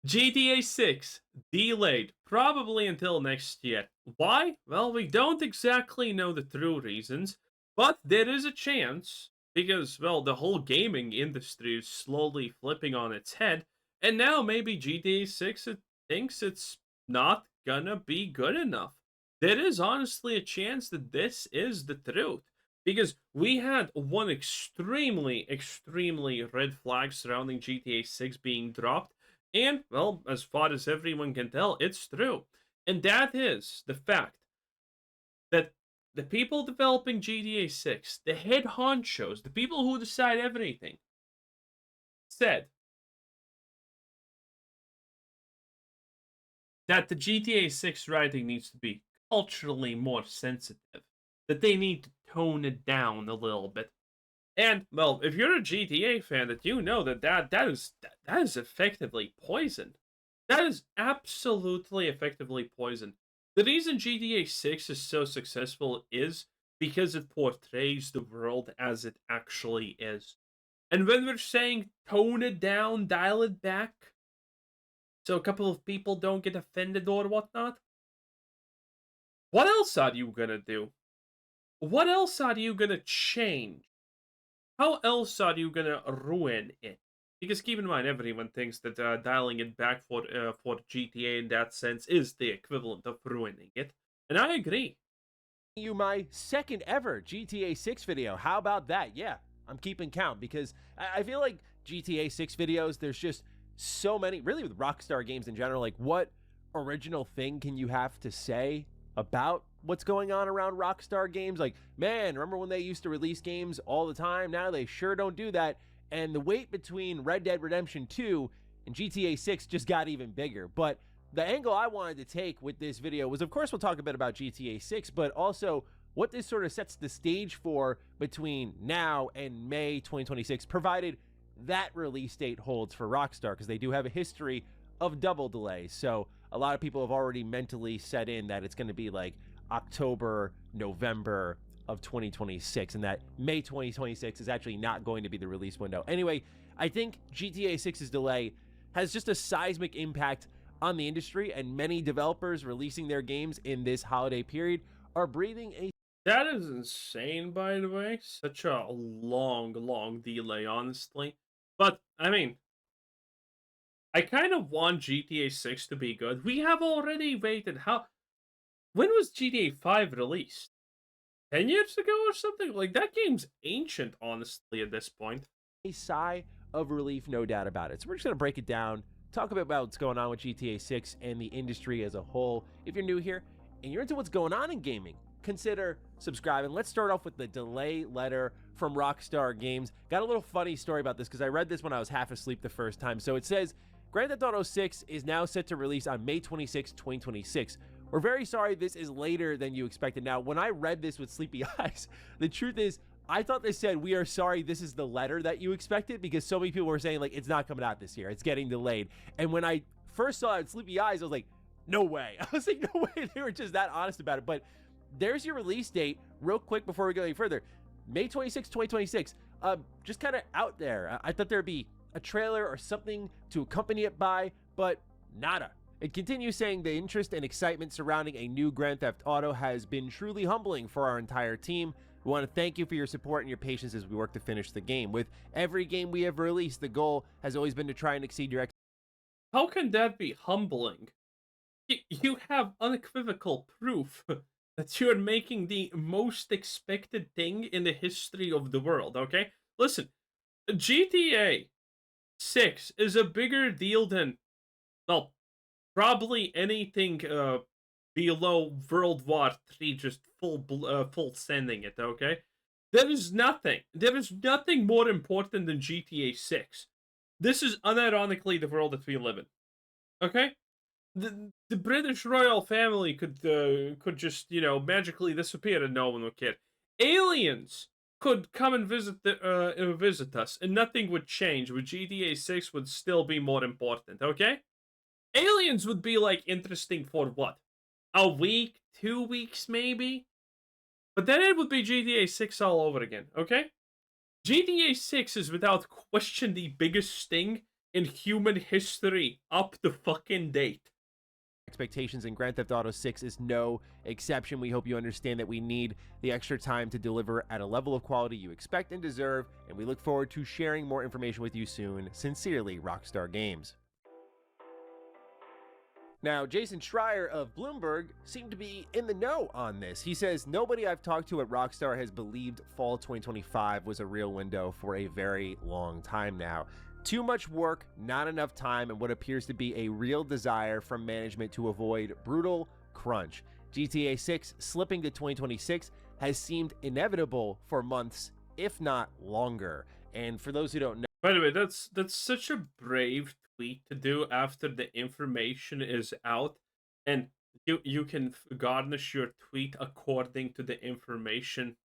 GTA 6 delayed probably until next year. Why? Well, we don't exactly know the true reasons, but there is a chance because, well, the whole gaming industry is slowly flipping on its head, and now maybe GTA 6 thinks it's not gonna be good enough. There is honestly a chance that this is the truth because we had one extremely red flag surrounding GTA 6 being dropped and, well, as far as everyone can tell, it's true. And that is the fact that the people developing GTA 6, the head honchos, the people who decide everything, said that the GTA 6 writing needs to be culturally more sensitive, that they need to tone it down a little bit. And, well, if you're a GTA fan, that you know that is effectively poison. That is absolutely effectively poison. The reason GTA 6 is so successful is because it portrays the world as it actually is. And when we're saying tone it down, dial it back, so a couple of people don't get offended or whatnot, what else are you gonna do? What else are you gonna change? How else are you gonna ruin it? Because keep in mind, everyone thinks that dialing it back for GTA in that sense is the equivalent of ruining it, and I agree. You my second ever GTA 6 video. How about that? Yeah, I'm keeping count because I feel like GTA 6 videos, there's just so many, really with Rockstar games in general. Like, what original thing can you have to say about what's going on around Rockstar games? Like, man, remember when they used to release games all the time? Now they sure don't do that. And the wait between Red Dead Redemption 2 and GTA 6 just got even bigger. But the angle I wanted to take with this video was, of course, we'll talk a bit about GTA 6, but also what this sort of sets the stage for between now and May 2026, provided that release date holds for Rockstar, because they do have a history of double delays. So a lot of people have already mentally set in that it's going to be like October, November of 2026, and that May 2026 is actually not going to be the release window. Anyway, I think GTA 6's delay has just a seismic impact on the industry, and many developers releasing their games in this holiday period are breathing a That is insane, by the way. Such a long delay, honestly. But I mean, I kind of want GTA 6 to be good. We have already waited. How? When was GTA 5 released? 10 years ago or something? Like that game's ancient, honestly, at this point. sigh of relief, no doubt about it. So we're just going to break it down, talk a bit about what's going on with GTA 6 and the industry as a whole. If you're new here and you're into what's going on in gaming, consider subscribing. Let's start off with the delay letter from Rockstar Games. Got a little funny story about this because I read this when I was half asleep the first time. So it says, Grand Theft Auto 6 is now set to release on May 26, 2026. We're very sorry this is later than you expected. Now, when I read this with sleepy eyes, the truth is, I thought they said, we are sorry this is the letter that you expected, because so many people were saying, like, it's not coming out this year. It's getting delayed. And when I first saw it with sleepy eyes, I was like, no way. I was like, no way. They were just that honest about it. But there's your release date. Real quick before we go any further, May 26, 2026. Just kind of out there. I thought there'd be a trailer or something to accompany it by, but nada. It continues saying the interest and excitement surrounding a new Grand Theft Auto has been truly humbling for our entire team. We want to thank you for your support and your patience as we work to finish the game. With every game we have released, the goal has always been to try and exceed your How can that be humbling? You have unequivocal proof that you're making the most expected thing in the history of the world, okay? Listen, GTA 6 is a bigger deal than, well, probably anything below World War III, just full sending it, okay? There is nothing more important than GTA 6. This is unironically the world that we live in, okay? The British royal family could just magically disappear and no one would care. Aliens could come and visit us and nothing would change. With GTA 6 would still be more important. Okay, aliens would be like interesting for what, a week, 2 weeks maybe, but then it would be GTA 6 all over again. Okay, GTA 6 is without question the biggest sting in human history up to fucking date. Expectations, and Grand Theft Auto 6 is no exception. We hope you understand that we need the extra time to deliver at a level of quality you expect and deserve, and we look forward to sharing more information with you soon. Sincerely, Rockstar Games. Now, Jason Schreier of Bloomberg seemed to be in the know on this. He says, nobody I've talked to at Rockstar has believed fall 2025 was a real window for a very long time now. Too much work, not enough time, and what appears to be a real desire from management to avoid brutal crunch. GTA 6 slipping to 2026 has seemed inevitable for months, if not longer. And for those who don't know, By the way, that's such a brave tweet to do after the information is out, and you can garnish your tweet according to the information.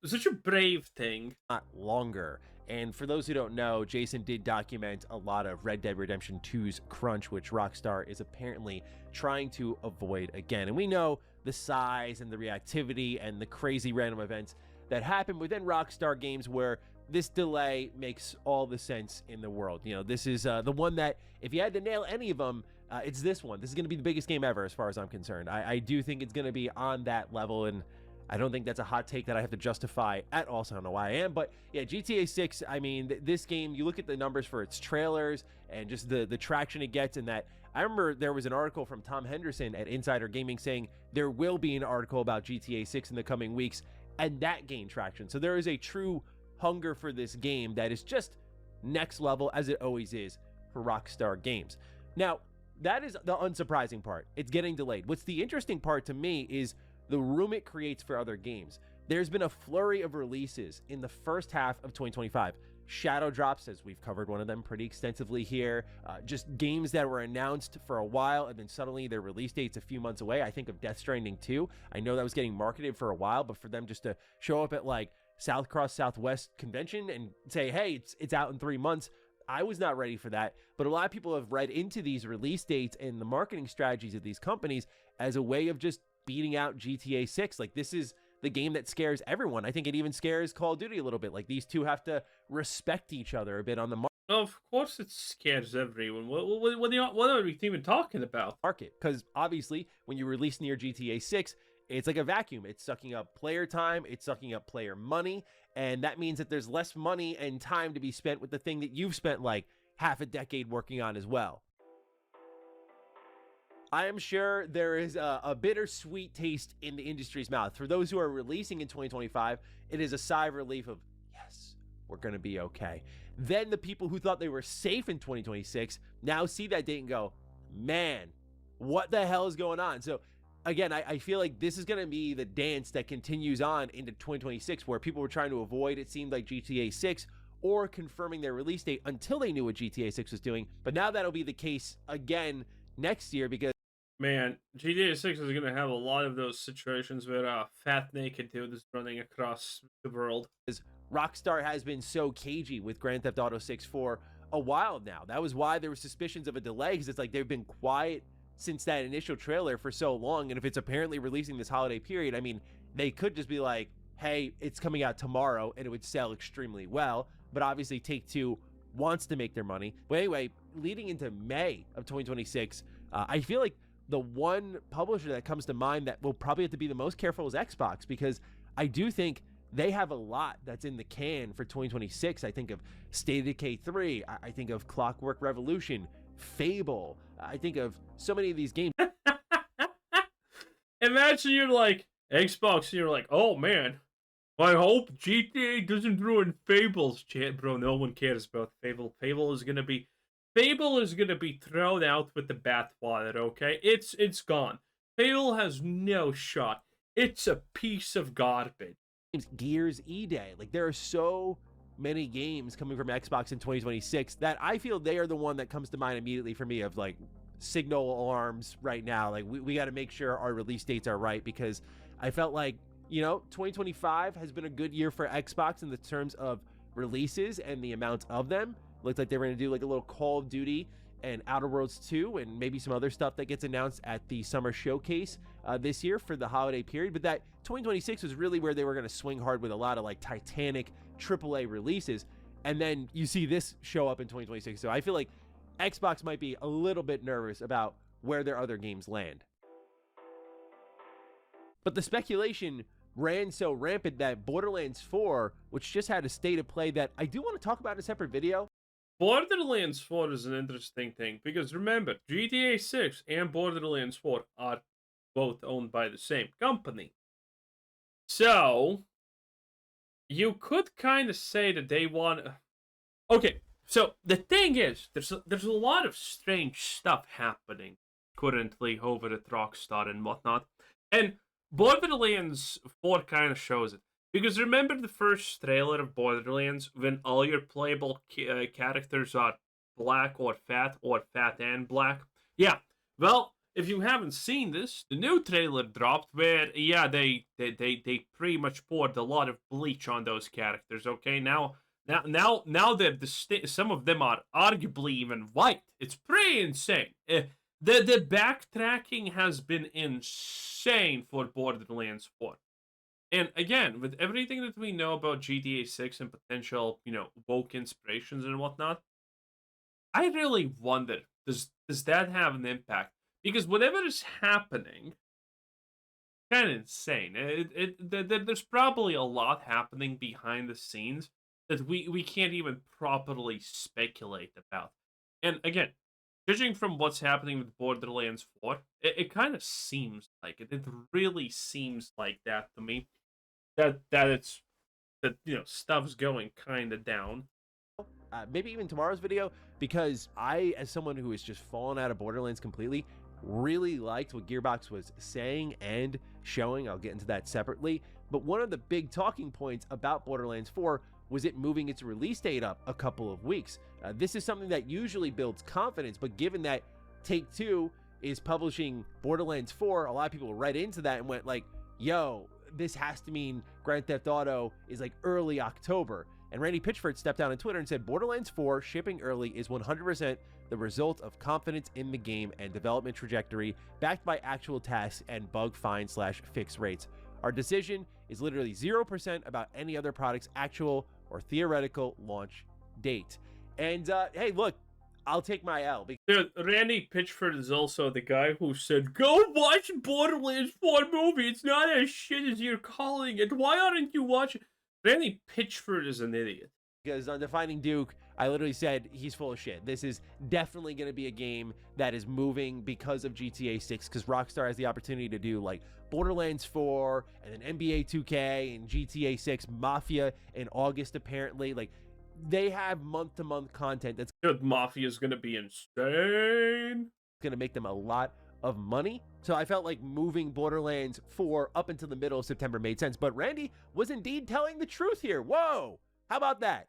Such a brave thing. not longer. And for those who don't know, Jason did document a lot of Red Dead Redemption 2's crunch, which Rockstar is apparently trying to avoid again. And we know the size and the reactivity and the crazy random events that happen within Rockstar games where this delay makes all the sense in the world. You know, this is the one that if you had to nail any of them, it's this one. This is going to be the biggest game ever as far as I'm concerned. I do think it's going to be on that level, and I don't think that's a hot take that I have to justify at all, so I don't know why I am. But yeah, GTA 6, I mean, this game, you look at the numbers for its trailers and just the traction it gets, and that I remember there was an article from Tom Henderson at Insider Gaming saying there will be an article about GTA 6 in the coming weeks, and that gained traction. So there is a true hunger for this game that is just next level, as it always is for Rockstar Games. Now, that is the unsurprising part. It's getting delayed. What's the interesting part to me is the room it creates for other games. There's been a flurry of releases in the first half of 2025. Shadow drops, as we've covered one of them pretty extensively here. Just games that were announced for a while and then suddenly their release date's a few months away. I think of Death Stranding 2. I know that was getting marketed for a while, but for them just to show up at like South Cross Southwest convention and say, hey, it's out in 3 months, I was not ready for that. But a lot of people have read into these release dates and the marketing strategies of these companies as a way of just beating out GTA 6. Like, this is the game that scares everyone. I think it even scares Call of Duty a little bit. Like, these two have to respect each other a bit on the Of course, it scares everyone. What are we even talking about? market. Because obviously, when you release near GTA 6, it's like a vacuum. It's sucking up player time, it's sucking up player money, and that means that there's less money and time to be spent with the thing that you've spent like half a decade working on as well. I am sure there is a bittersweet taste in the industry's mouth. For those who are releasing in 2025, it is a sigh of relief of, yes, we're going to be okay. Then the people who thought they were safe in 2026 now see that date and go, man, what the hell is going on? So again, I feel like this is going to be the dance that continues on into 2026, where people were trying to avoid, it seemed like, GTA 6 or confirming their release date until they knew what GTA 6 was doing. But now that'll be the case again next year, because Man, GTA 6 is gonna have a lot of those situations where a fat naked dude is running across the world. Rockstar has been so cagey with Grand Theft Auto 6 for a while now. That was why there were suspicions of a delay, because it's like they've been quiet since that initial trailer for so long. And if it's apparently releasing this holiday period, I mean, they could just be like, hey, it's coming out tomorrow, and it would sell extremely well. But obviously Take-Two wants to make their money. But anyway, leading into May of 2026, I feel like the one publisher that comes to mind that will probably have to be the most careful is Xbox, because I do think they have a lot that's in the can for 2026. I think of State of Decay 3. I think of Clockwork Revolution, Fable. I think of so many of these games. Imagine you're like Xbox, and you're like, oh man, I hope GTA doesn't ruin Fable's chat, bro. No one cares about Fable. Fable is gonna be thrown out with the bathwater, okay? It's gone. Fable has no shot. It's a piece of garbage. Gears E-Day. Like, there are so many games coming from Xbox in 2026 that I feel they are the one that comes to mind immediately for me of like signal alarms right now. Like, we got to make sure our release dates are right, because I felt like, you know, 2025 has been a good year for Xbox in the terms of releases and the amount of them. Looked like they were going to do like a little Call of Duty and Outer Worlds 2 and maybe some other stuff that gets announced at the summer showcase this year for the holiday period. But that 2026 was really where they were going to swing hard with a lot of like Titanic AAA releases. and then you see this show up in 2026. So I feel like Xbox might be a little bit nervous about where their other games land. But the speculation ran so rampant that Borderlands 4, which just had a state of play that I do want to talk about in a separate video. Borderlands 4 is an interesting thing because remember, GTA 6 and Borderlands 4 are both owned by the same company. So, you could kind of say that they want. Okay, so the thing is, there's a lot of strange stuff happening currently over at Rockstar and whatnot, and Borderlands 4 kind of shows it. Because remember the first trailer of Borderlands when all your playable characters are black or fat and black? Yeah, well, if you haven't seen this, the new trailer dropped where, yeah, they pretty much poured a lot of bleach on those characters, okay? Now that some of them are arguably even white. It's pretty insane. The backtracking has been insane for Borderlands 4. And again, with everything that we know about GTA 6 and potential, woke inspirations and whatnot, I really wonder, does that have an impact? Because whatever is happening, kind of insane. There's probably a lot happening behind the scenes that we can't even properly speculate about. And again, judging from what's happening with Borderlands 4, it kind of seems like it. It really seems like that to me. That stuff's going kind of down. Maybe even tomorrow's video, because I, as someone who has just fallen out of Borderlands completely, really liked what Gearbox was saying and showing. I'll get into that separately. But one of the big talking points about Borderlands 4 was it moving its release date up a couple of weeks. This is something that usually builds confidence, but given that Take-Two is publishing Borderlands 4, a lot of people read into that and went like, yo, this has to mean Grand Theft Auto is like early October. And Randy Pitchford stepped down on Twitter and said, Borderlands 4 shipping early is 100% the result of confidence in the game and development trajectory, backed by actual tasks and bug find/fix rates. Our decision is literally 0% about any other product's actual or theoretical launch date. And hey, look, I'll take my L. Dude, Randy Pitchford is also the guy who said, go watch Borderlands 4 movie. It's not as shit as you're calling it. Why aren't you watching? Randy Pitchford is an idiot. Because on Defining Duke, I literally said he's full of shit. This is definitely going to be a game that is moving because of GTA 6, because Rockstar has the opportunity to do like Borderlands 4 and then NBA 2K and GTA 6 Mafia in August apparently. Like, they have month-to-month content that's Dude, Mafia is going to be insane. going to make them a lot of money. So I felt like moving Borderlands 4 up until the middle of September made sense. But Randy was indeed telling the truth here. Whoa! How about that?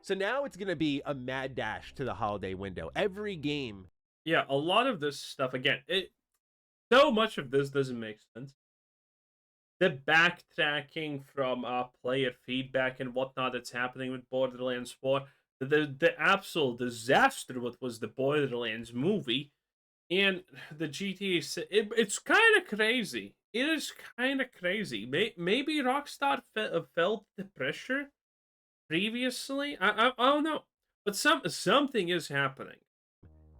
So now it's going to be a mad dash to the holiday window. Every game. Yeah, a lot of this stuff, again, so much of this doesn't make sense. The backtracking from player feedback and whatnot that's happening with Borderlands 4, the absolute disaster what was the Borderlands movie, and the GTA 6, it's kind of crazy. It is kind of crazy. Maybe Rockstar felt the pressure previously. I don't know, but something is happening.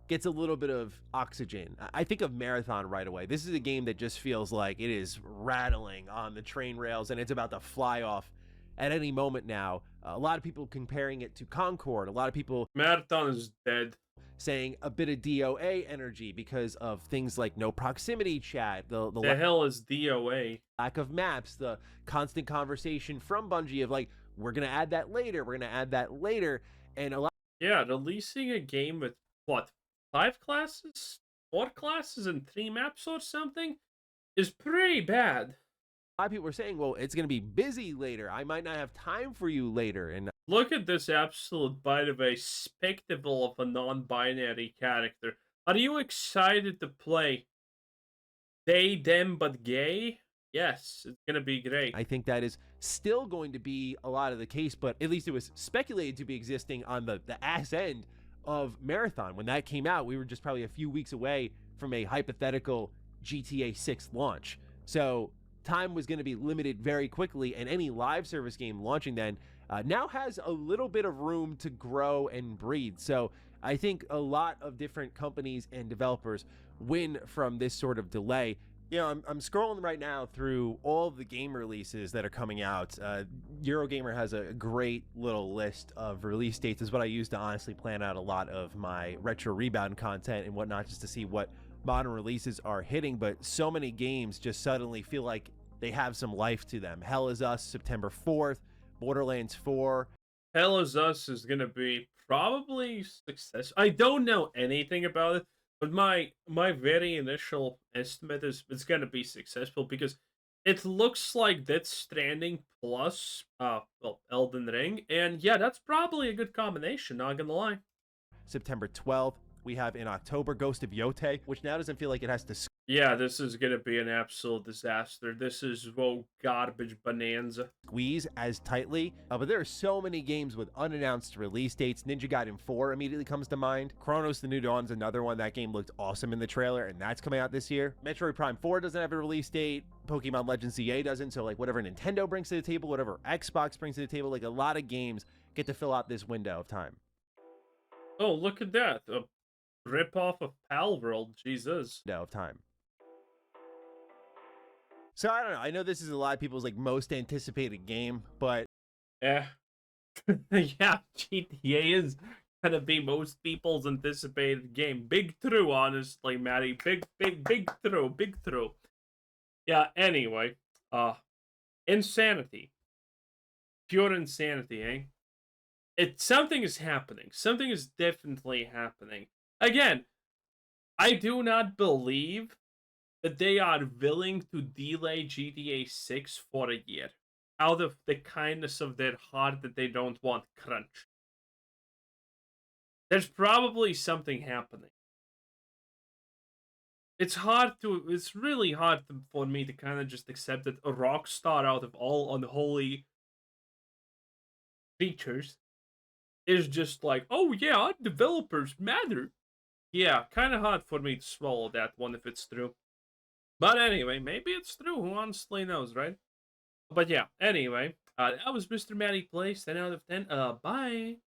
Gets a little bit of oxygen. I think of Marathon right away. This is a game that just feels like it is rattling on the train rails and it's about to fly off at any moment now. A lot of people comparing it to Concord. A lot of people... Marathon is dead. Saying a bit of DOA energy because of things like no proximity chat. The hell is DOA? Lack of maps. The constant conversation from Bungie of like, we're going to add that later. We're going to add that later. And a lot... Yeah, releasing a game with, what, 5 classes? 4 classes and 3 maps or something? Is pretty bad. A lot of people are saying, well, it's going to be busy later. I might not have time for you later. And look at this absolute bite of a spectacle of a non-binary character. Are you excited to play they, them, but gay? Yes, it's going to be great. I think that is still going to be a lot of the case, but at least it was speculated to be existing on the ass end of Marathon. When that came out, we were just probably a few weeks away from a hypothetical GTA 6 launch. So time was going to be limited very quickly, and any live service game launching then, now has a little bit of room to grow and breathe. So I think a lot of different companies and developers win from this sort of delay. I'm scrolling right now through all of the game releases that are coming out. Eurogamer has a great little list of release dates, is what I use to honestly plan out a lot of my retro rebound content and whatnot, just to see what modern releases are hitting. But so many games just suddenly feel like they have some life to them. Hell is Us, September 4th, Borderlands 4. Hell is Us is gonna be probably success. I don't know anything about it, but my very initial estimate is it's gonna be successful because it looks like Death Stranding plus well, Elden Ring, and yeah, that's probably a good combination, not gonna lie. September 12th, we have in October Ghost of Yote, which now doesn't feel like it has to Yeah, this is gonna be an absolute disaster. This is garbage bonanza. squeeze as tightly. But there are so many games with unannounced release dates. Ninja Gaiden 4 immediately comes to mind. Chronos The New Dawn is another one. That game looked awesome in the trailer, and that's coming out this year. Metroid Prime 4 doesn't have a release date. Pokemon Legends ZA doesn't. So, like, whatever Nintendo brings to the table, whatever Xbox brings to the table, like, a lot of games get to fill out this window of time. Oh, look at that. A rip off of Pal World, Jesus. Window of time. So I don't know. I know this is a lot of people's like most anticipated game, but Yeah. Yeah, GTA is gonna be most people's anticipated game. Big true, honestly, Maddie. Big true, big true. Yeah, anyway. Insanity. Pure insanity, eh? Something is happening. Something is definitely happening. Again, I do not believe that they are willing to delay GTA 6 for a year out of the kindness of their heart that they don't want crunch. There's probably something happening. It's really hard for me to kind of just accept that a Rockstar out of all unholy creatures is just like, oh yeah, our developers matter. Yeah, kind of hard for me to swallow that one if it's true. But anyway, maybe it's true. Who honestly knows, right? But yeah, anyway, that was Mr. Matty Plays 10 out of 10. Bye.